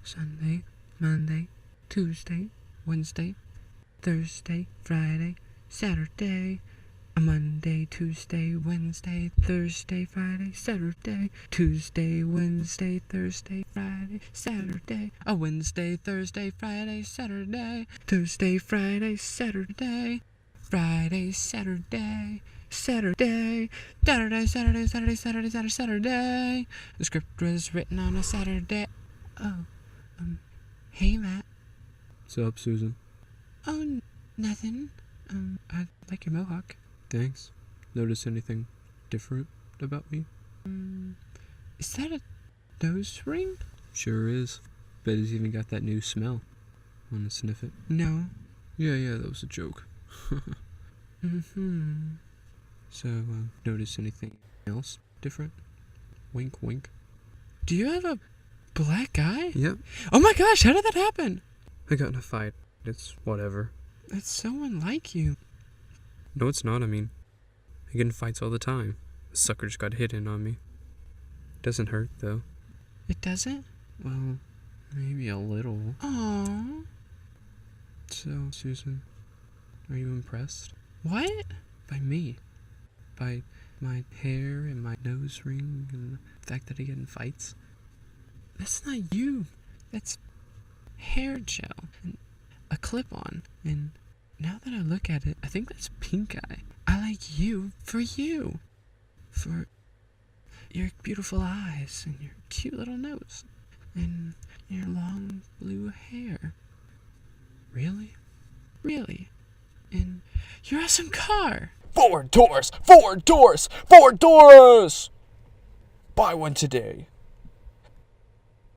Sunday, Monday, Tuesday, Wednesday, Thursday, Friday, Saturday. Monday, Tuesday, Wednesday, Thursday, Friday, Saturday. Tuesday, Wednesday, Thursday, Friday, Saturday. Wednesday, Thursday, Friday, Saturday. Thursday, Friday, Saturday. Friday, Saturday. Saturday, Saturday, Saturday, Saturday, Saturday, Saturday, Saturday. The script was written on a Saturday. Hey, Matt. What's up, Susan? Oh, nothing. I like your mohawk. Thanks. Notice anything different about me? Is that a nose ring? Sure is. Bet it's even got that new smell. Wanna sniff it? No. Yeah, that was a joke. So, notice anything else different? Wink, wink. Do you have a black eye? Yep. Oh my gosh, how did that happen? I got in a fight. It's whatever. That's so unlike you. No, it's not. I mean, I get in fights all the time. The sucker just got hit in on me. Doesn't hurt, though. It doesn't? Well, maybe a little. Aww. So, Susan, are you impressed? What? By me. By my hair and my nose ring and the fact that I get in fights. That's not you. That's hair gel and a clip-on. And now that I look at it, I think that's pink eye. I like you for you. For your beautiful eyes and your cute little nose. And your long blue hair. Really? Really? And your awesome car. Ford Taurus! Ford Taurus! Ford Taurus! Buy one today.